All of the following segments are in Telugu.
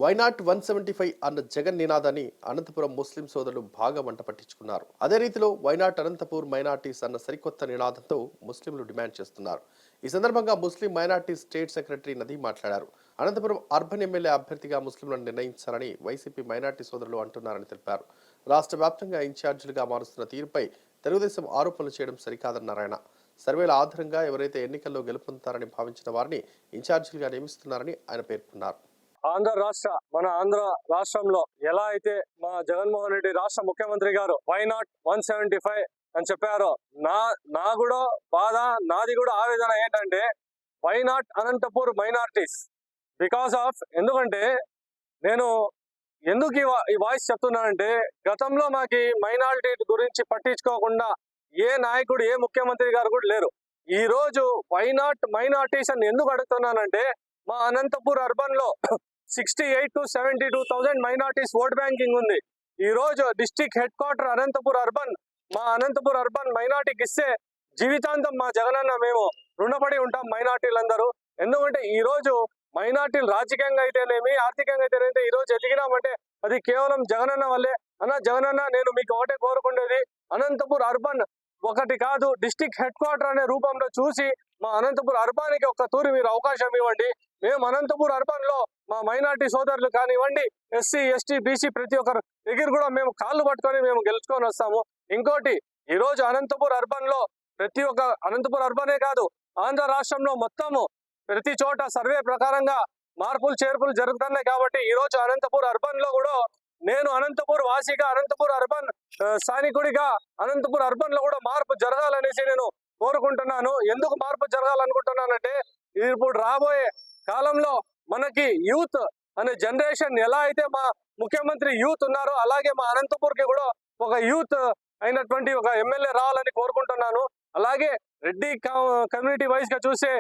వైనాట్ 175 అన్న జగన్ నినాదాన్ని అనంతపురం ముస్లిం సోదరులు బాగా వంట పట్టించుకున్నారు. అదే రీతిలో వైనాట్ అనంతపూర్ మైనార్టీస్ అన్న సరికొత్త నినాదంతో ముస్లింలు డిమాండ్ చేస్తున్నారు. ఈ సందర్భంగా ముస్లిం మైనార్టీ స్టేట్ సెక్రటరీ నదీ మాట్లాడారు. అనంతపురం అర్బన్ ఎమ్మెల్యే అభ్యర్థిగా ముస్లింలను నిర్ణయించాలని వైసీపీ మైనార్టీ సోదరులు అంటున్నారని తెలిపారు. రాష్ట్ర వ్యాప్తంగా ఇన్ఛార్జీలుగా మారుస్తున్న తీరుపై తెలుగుదేశం ఆరోపణలు చేయడం సరికాదన్నారు ఆయన. సర్వేల ఆధారంగా ఎవరైతే ఎన్నికల్లో గెలుపొందుతారని భావించిన వారిని ఇన్ఛార్జీలుగా నియమిస్తున్నారని ఆయన పేర్కొన్నారు. మన ఆంధ్ర రాష్ట్రంలో ఎలా అయితే మా జగన్మోహన్ రెడ్డి రాష్ట్ర ముఖ్యమంత్రి గారు వైనాట్ 175 అని చెప్పారో నా కూడా బాధ, నాది కూడా ఆవేదన ఏంటంటే వైనాట్ అనంతపూర్ మైనారిటీస్ ఎందుకంటే నేను ఎందుకు ఈ వాయిస్ చెప్తున్నానంటే గతంలో మాకు మైనారిటీ గురించి పట్టించుకోకుండా ఏ నాయకుడు ఏ ముఖ్యమంత్రి గారు కూడా లేరు. ఈ రోజు వైనాట్ మైనారిటీస్ అని ఎందుకు అడుగుతున్నానంటే మా అనంతపూర్ అర్బన్ లో 68 to 72,000 మైనారిటీస్ ఓట్ బ్యాంకింగ్ ఉంది. ఈ రోజు district head quarter Anantapur urban Anantapur urban మైనారిటీకి ఇస్తే జీవితాంతం మా జగనన్న మేము రుణపడి ఉంటాం మైనారిటీలందరూ. ఎందుకంటే ఈ రోజు మైనారిటీలు రాజకీయంగా అయితేనేమి ఆర్థికంగా అయితేనేమి ఈ రోజు ఎదిగినామంటే అది కేవలం జగనన్న వల్లే. జగనన్న నేను మీకు ఒకటే కోరుకునేది, అనంతపూర్ అర్బన్ ఒకటి కాదు డిస్ట్రిక్ట్ హెడ్ క్వార్టర్ అనే రూపంలో చూసి మా అనంతపూర్ అర్బానికి ఒక్క తూరి మీరు అవకాశం ఇవ్వండి. మేము అనంతపూర్ అర్బన్ లో మా మైనార్టీ సోదరులు కానివ్వండి, ఎస్సీ ఎస్టీ బీసీ ప్రతి ఒక్కరు దగ్గర కూడా మేము కాళ్ళు పట్టుకొని మేము గెలుచుకొని వస్తాము. ఇంకోటి ఈ రోజు అనంతపూర్ అర్బన్ లో ప్రతి ఒక్క అనంతపూర్ అర్బనే కాదు ఆంధ్ర రాష్ట్రంలో మొత్తము ప్రతి చోట సర్వే ప్రకారంగా మార్పులు చేర్పులు జరుగుతున్నాయి. కాబట్టి ఈ రోజు అనంతపూర్ అర్బన్ లో కూడా నేను అనంతపూర్ వాసిగా అనంతపూర్ అర్బన్ స్థానికుడిగా అనంతపూర్ అర్బన్ లో కూడా మార్పు జరగాలనేసి నేను కోరుకుంటున్నాను. ఎందుకు మార్పు జరగాలనుకుంటున్నానంటే ఇప్పుడు రాబోయే కాలంలో మనకి యూత్ అనే జనరేషన్ ఎలా అయితే మా ముఖ్యమంత్రి యూత్ ఉన్నారో అలాగే మా అనంతపూర్ కి కూడా ఒక యూత్ అయినటువంటి ఒక ఎమ్మెల్యే రావాలని కోరుకుంటున్నాను. అలాగే రెడ్డి కమ్యూనిటీ వైజ్ గా చూస్తే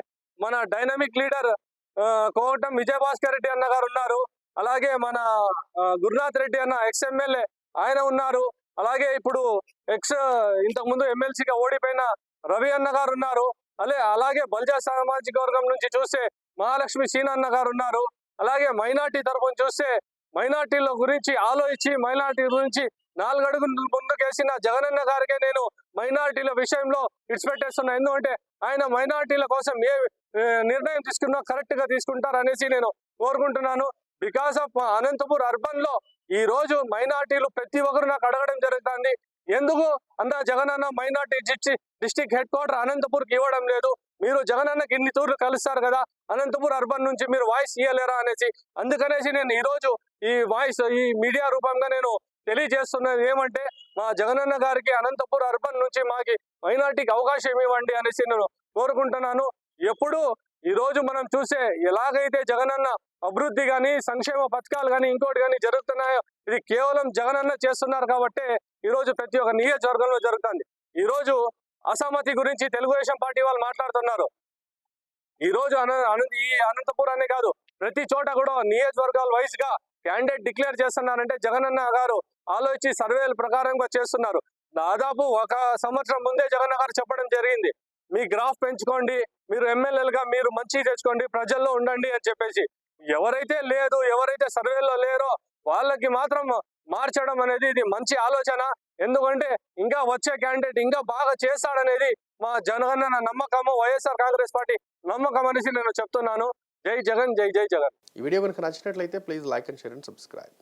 మన డైనమిక్ లీడర్ కోవటం విజయభాస్కర్ రెడ్డి అన్న గారు ఉన్నారు. అలాగే మన గురునాథ్ రెడ్డి అన్న ఎక్స్ ఎమ్మెల్యే ఆయన ఉన్నారు. అలాగే ఇప్పుడు ఇంతకు ముందు ఎమ్మెల్సీగా ఓడిపోయిన రవి అన్న గారు ఉన్నారు. అలాగే బల్జా సామాజిక వర్గం నుంచి చూస్తే మహాలక్ష్మి సీన్ అన్న గారు ఉన్నారు. అలాగే మైనార్టీ తరఫున చూస్తే మైనార్టీల గురించి ఆలోచించి మైనార్టీ గురించి 4 అడుగులు ముందుకేసిన జగనన్న గారికే నేను మైనార్టీల విషయంలో ఇడిచిపెట్టేస్తున్నా. ఎందుకంటే ఆయన మైనార్టీల కోసం ఏ నిర్ణయం తీసుకున్నా కరెక్ట్ గా తీసుకుంటారు అనేసి నేను కోరుకుంటున్నాను. బికాస్ ఆఫ్ అనంతపూర్ అర్బన్ లో ఈ రోజు మైనార్టీలు ప్రతి ఒక్కరు నాకు అడగడం జరుగుతుంది, ఎందుకు Jagananna minority district head quarter అనంతపూర్కి ఇవ్వడం లేదు, మీరు జగనన్నకి ఇన్ని తూర్లు కలుస్తారు కదా, అనంతపూర్ అర్బన్ నుంచి మీరు వాయిస్ ఇవ్వలేరా అనేసి. అందుకనేసి నేను ఈ రోజు ఈ వాయిస్ ఈ మీడియా రూపంగా నేను తెలియజేస్తున్నది ఏమంటే మా జగనన్న గారికి అనంతపూర్ అర్బన్ నుంచి మాకి మైనార్టీకి అవకాశం ఇవ్వండి అనేసి నేను కోరుకుంటున్నాను. ఎప్పుడు ఈ రోజు మనం చూసే ఎలాగైతే జగనన్న అభివృద్ధి కానీ సంక్షేమ పథకాలు కానీ ఇంకోటి కానీ జరుగుతున్నాయో ఇది కేవలం జగనన్న చేస్తున్నారు కాబట్టి ఈ రోజు ప్రతి ఒక్క నియోజకవర్గంలో జరుగుతుంది. ఈ రోజు అసమ్మతి గురించి తెలుగుదేశం పార్టీ వాళ్ళు మాట్లాడుతున్నారు. ఈ రోజు ఈ అనంతపూర్ అనే కాదు ప్రతి చోట కూడా నియోజకవర్గాల వైజ్ గా క్యాండిడేట్ డిక్లేర్ చేస్తున్నారంటే జగనన్న గారు ఆలోచించి సర్వేల ప్రకారంగా చేస్తున్నారు. దాదాపు 1 సంవత్సరం ముందే జగన్ గారు చెప్పడం జరిగింది, మీ గ్రాఫ్ పెంచుకోండి, మీరు ఎమ్మెల్యేలుగా మీరు మంచి తెచ్చుకోండి, ప్రజల్లో ఉండండి అని చెప్పేసి. ఎవరైతే సర్వేల్లో లేరో వాళ్ళకి మాత్రం మార్చడం అనేది ఇది మంచి ఆలోచన. ఎందుకంటే ఇంకా వచ్చే క్యాండిడేట్ ఇంకా బాగా చేస్తాడనేది మా జగనన్న నమ్మకము, వైఎస్ఆర్ కాంగ్రెస్ పార్టీ నమ్మకం అనేసి నేను చెప్తున్నాను. జై జగన్, జై జై జగన్. ఈ వీడియో కనుక నచ్చినట్లయితే please like and share and subscribe.